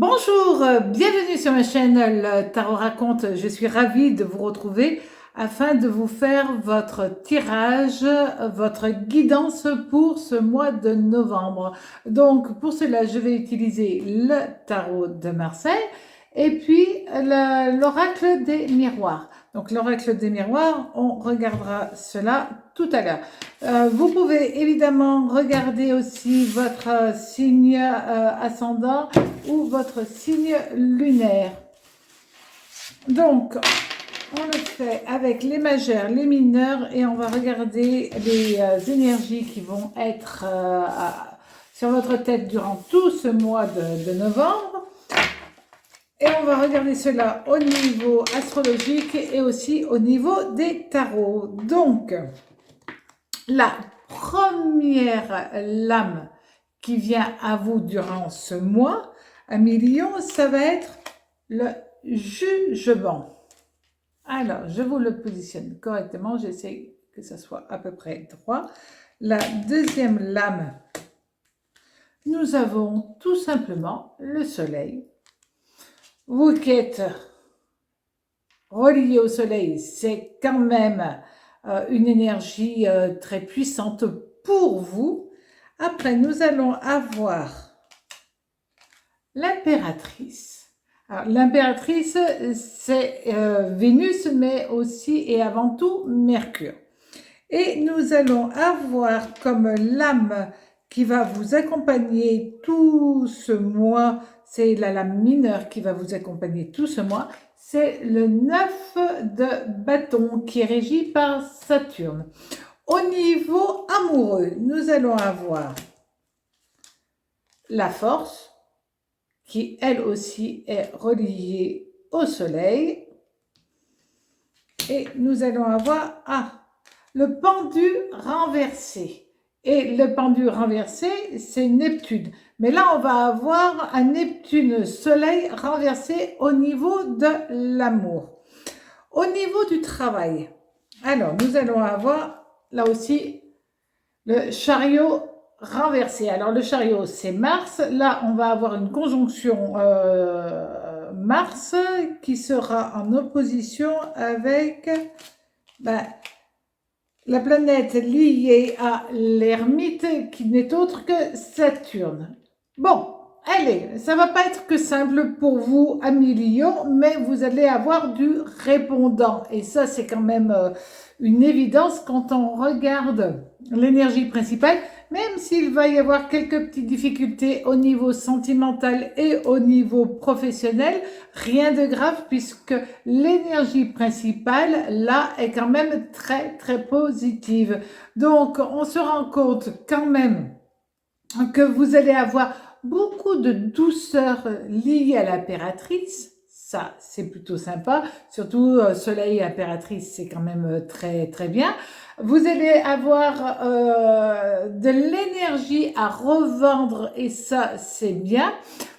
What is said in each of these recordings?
Bonjour, bienvenue sur ma chaîne Le Tarot Raconte. Je suis ravie de vous retrouver afin de vous faire votre tirage, votre guidance pour ce mois de novembre. Donc pour cela, je vais utiliser le tarot de Marseille et puis l'oracle des miroirs. Donc l'oracle des miroirs, on regardera cela tout à l'heure. Vous pouvez évidemment regarder aussi votre signe ascendant ou votre signe lunaire. Donc, on le fait avec les majeurs, les mineurs et on va regarder les énergies qui vont être sur votre tête durant tout ce mois de novembre. Et on va regarder cela au niveau astrologique et aussi au niveau des tarots. Donc, la première lame qui vient à vous durant ce mois, à million, ça va être le jugement. Alors, je vous le positionne correctement, j'essaie que ça soit à peu près droit. La deuxième lame, nous avons tout simplement le soleil. Vous qui êtes relié au soleil, c'est quand même une énergie très puissante pour vous. Après, nous allons avoir l'impératrice. Alors, l'impératrice, c'est Vénus, mais aussi et avant tout Mercure. Et nous allons avoir comme lame qui va vous accompagner tout ce mois, c'est la lame mineure qui va vous accompagner tout ce mois, c'est le 9 de bâton qui est régi par Saturne. Au niveau amoureux, nous allons avoir la force, qui elle aussi est reliée au soleil. Et nous allons avoir le pendu renversé. Et le pendu renversé, c'est Neptune. Mais là, on va avoir un Neptune-Soleil renversé au niveau de l'amour. Au niveau du travail, alors nous allons avoir là aussi le chariot renversé. Alors le chariot, c'est Mars. Là, on va avoir une conjonction Mars qui sera en opposition avec la planète liée à l'ermite qui n'est autre que Saturne. Bon, allez, ça va pas être que simple pour vous, amis Lion, mais vous allez avoir du répondant. Et ça, c'est quand même une évidence quand on regarde l'énergie principale, même s'il va y avoir quelques petites difficultés au niveau sentimental et au niveau professionnel, rien de grave puisque l'énergie principale, là, est quand même très, très positive. Donc, on se rend compte quand même que vous allez avoir beaucoup de douceur liée à l'impératrice. Ça, c'est plutôt sympa. Surtout, soleil impératrice, c'est quand même très, très bien. Vous allez avoir de l'énergie à revendre et ça, c'est bien.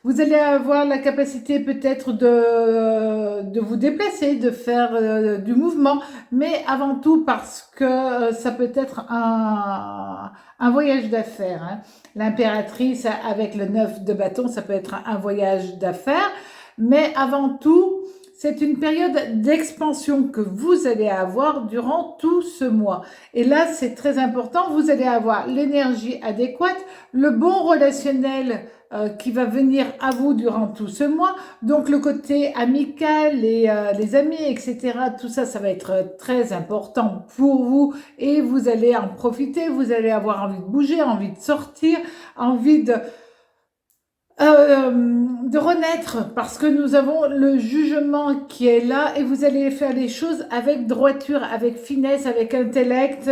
Vous allez avoir la capacité peut-être de vous déplacer, de faire du mouvement, mais avant tout parce que ça peut être un voyage d'affaires. Hein. L'impératrice avec le 9 de bâton, ça peut être un voyage d'affaires, mais avant tout, c'est une période d'expansion que vous allez avoir durant tout ce mois. Et là, c'est très important, vous allez avoir l'énergie adéquate, le bon relationnel qui va venir à vous durant tout ce mois. Donc, le côté amical, les amis, etc., tout ça, ça va être très important pour vous et vous allez en profiter. Vous allez avoir envie de bouger, envie de sortir, envie de renaître parce que nous avons le jugement qui est là et vous allez faire les choses avec droiture, avec finesse, avec intellect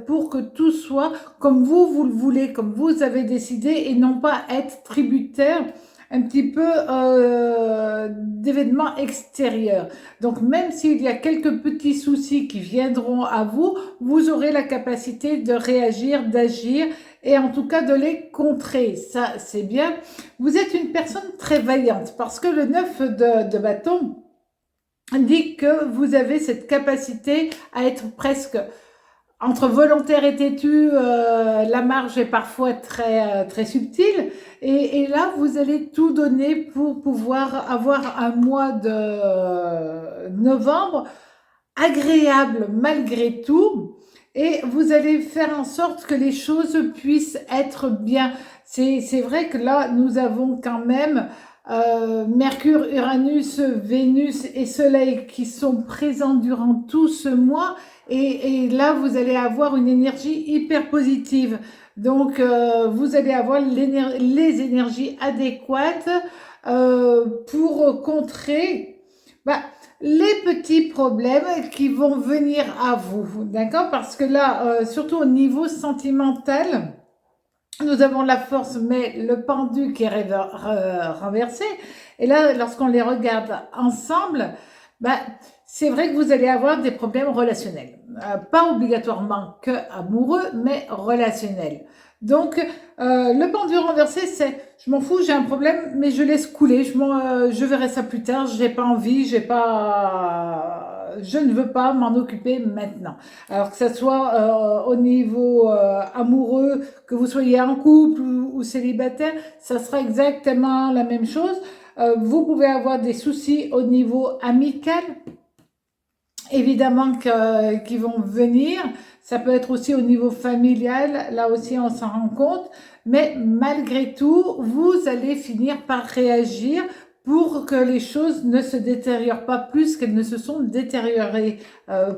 pour que tout soit comme vous le voulez, comme vous avez décidé et non pas être tributaire un petit peu d'événements extérieurs. Donc même s'il y a quelques petits soucis qui viendront à vous, vous aurez la capacité de réagir, d'agir et en tout cas de les contrer. Ça, c'est bien. Vous êtes une personne très vaillante parce que le 9 de bâton dit que vous avez cette capacité à être presque entre volontaire et têtu, la marge est parfois très subtile. Et là, vous allez tout donner pour pouvoir avoir un mois de novembre agréable malgré tout. Et vous allez faire en sorte que les choses puissent être bien. C'est vrai que là, nous avons quand même Mercure, Uranus, Vénus et Soleil qui sont présents durant tout ce mois. Et là, vous allez avoir une énergie hyper positive. Donc, vous allez avoir les énergies adéquates pour contrer bah, les petits problèmes qui vont venir à vous. D'accord? Parce que là, surtout au niveau sentimental, nous avons la force, mais le pendu qui est renversé. Et là, lorsqu'on les regarde ensemble, bah, c'est vrai que vous allez avoir des problèmes relationnels. Pas obligatoirement que amoureux, mais relationnels. Donc, le pendu renversé, c'est je m'en fous, j'ai un problème, mais je laisse couler. Je verrai ça plus tard. J'ai pas envie, je ne veux pas m'en occuper maintenant. Alors que ça soit au niveau amoureux, que vous soyez en couple ou célibataire, ça sera exactement la même chose. Vous pouvez avoir des soucis au niveau amical, évidemment qui vont venir. Ça peut être aussi au niveau familial, là aussi on s'en rend compte. Mais malgré tout, vous allez finir par réagir pour que les choses ne se détériorent pas plus qu'elles ne se sont détériorées.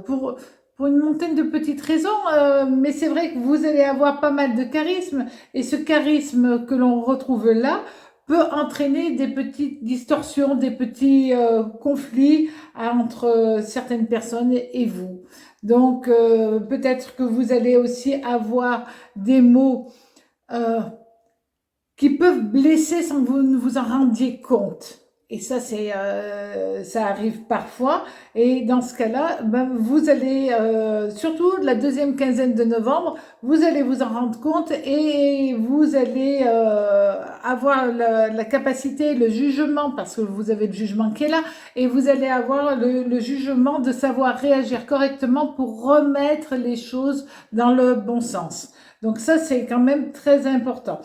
Pour une montagne de petites raisons, mais c'est vrai que vous allez avoir pas mal de charisme, et ce charisme que l'on retrouve là peut entraîner des petites distorsions, des petits conflits entre certaines personnes et vous. Donc, peut-être que vous allez aussi avoir des mots qui peuvent blesser sans que vous ne vous en rendiez compte. Et ça, ça arrive parfois. Et dans ce cas-là, ben, vous allez, surtout la deuxième quinzaine de novembre, vous allez vous en rendre compte et vous allez avoir la capacité, le jugement, parce que vous avez le jugement qui est là, et vous allez avoir le jugement de savoir réagir correctement pour remettre les choses dans le bon sens. Donc ça, c'est quand même très important.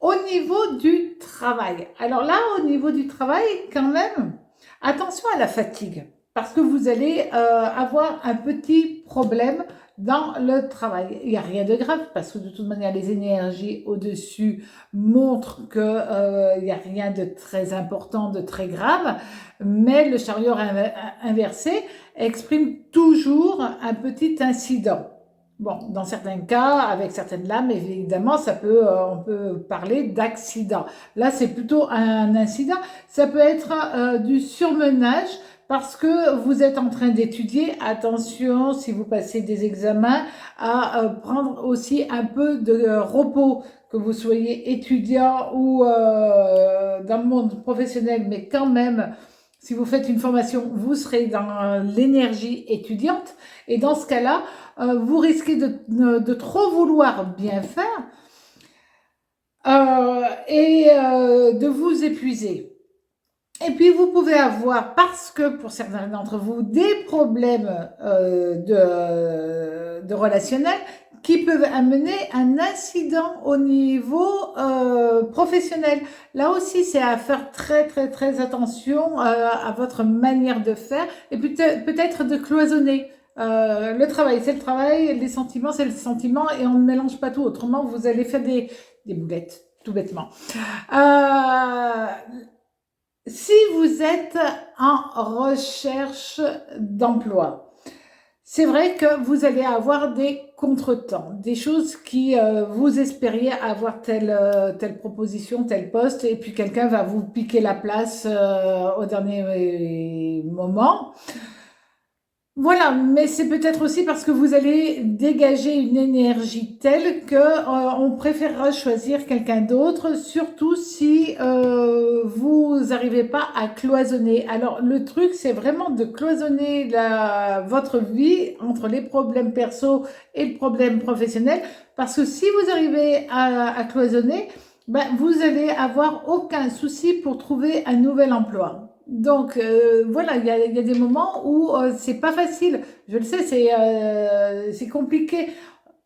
Au niveau du travail, alors là, au niveau du travail, quand même, attention à la fatigue, parce que vous allez avoir un petit problème dans le travail. Il n'y a rien de grave, parce que de toute manière, les énergies au-dessus montrent qu'il n'y a rien de très important, de très grave, mais le chariot inversé exprime toujours un petit incident. Bon, dans certains cas, avec certaines lames, évidemment, on peut parler d'accident. Là, c'est plutôt un incident. Ça peut être du surmenage parce que vous êtes en train d'étudier. Attention, si vous passez des examens, à prendre aussi un peu de repos, que vous soyez étudiant ou dans le monde professionnel, mais quand même, si vous faites une formation, vous serez dans l'énergie étudiante. Et dans ce cas-là, vous risquez de trop vouloir bien faire et de vous épuiser. Et puis, vous pouvez avoir, parce que pour certains d'entre vous, des problèmes de relationnel qui peuvent amener un incident au niveau professionnel. Là aussi, c'est à faire très attention à votre manière de faire et peut-être de cloisonner. Le travail, c'est le travail, les sentiments, c'est le sentiment, et on ne mélange pas tout. Autrement, vous allez faire des boulettes, tout bêtement. Si vous êtes en recherche d'emploi, c'est vrai que vous allez avoir des contretemps, des choses qui vous espériez avoir telle proposition, tel poste, et puis quelqu'un va vous piquer la place au dernier moment. Voilà, mais c'est peut-être aussi parce que vous allez dégager une énergie telle que on préférera choisir quelqu'un d'autre, surtout si vous n'arrivez pas à cloisonner. Alors le truc, c'est vraiment de cloisonner votre vie entre les problèmes perso et le problème professionnel, parce que si vous arrivez à cloisonner, ben, vous allez avoir aucun souci pour trouver un nouvel emploi. Donc, voilà, il y a des moments où c'est pas facile. Je le sais, c'est compliqué.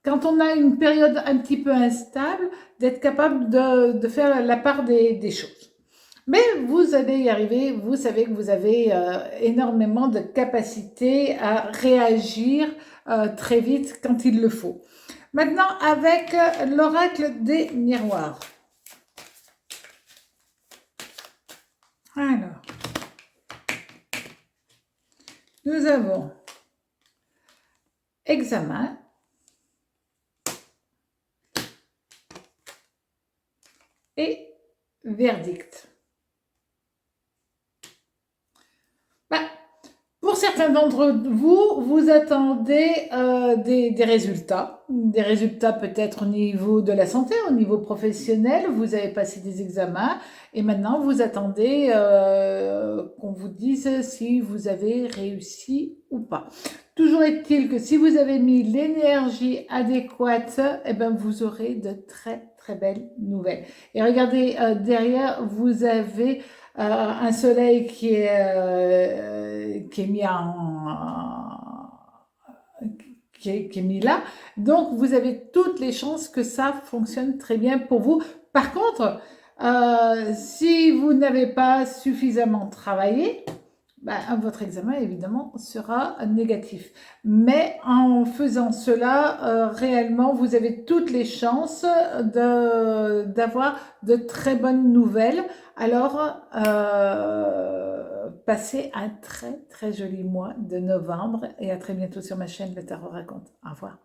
Quand on a une période un petit peu instable, d'être capable de faire la part des choses. Mais vous allez y arriver, vous savez que vous avez énormément de capacité à réagir très vite quand il le faut. Maintenant, avec l'oracle des miroirs. Alors, nous avons examen, et verdict. Bah, pour certains d'entre vous, vous attendez des résultats peut-être au niveau de la santé, au niveau professionnel, vous avez passé des examens et maintenant vous attendez qu'on vous dise si vous avez réussi ou pas. Toujours est-il que si vous avez mis l'énergie adéquate, eh ben vous aurez de très très belles nouvelles. Et regardez, derrière, vous avez un soleil qui est mis qui est mis là. Donc, vous avez toutes les chances que ça fonctionne très bien pour vous. Par contre, si vous n'avez pas suffisamment travaillé, bah, votre examen, évidemment, sera négatif. Mais en faisant cela, réellement, vous avez toutes les chances d'avoir de très bonnes nouvelles. Alors, passez un très, très joli mois de novembre et à très bientôt sur ma chaîne Le Tarot Raconte. Au revoir.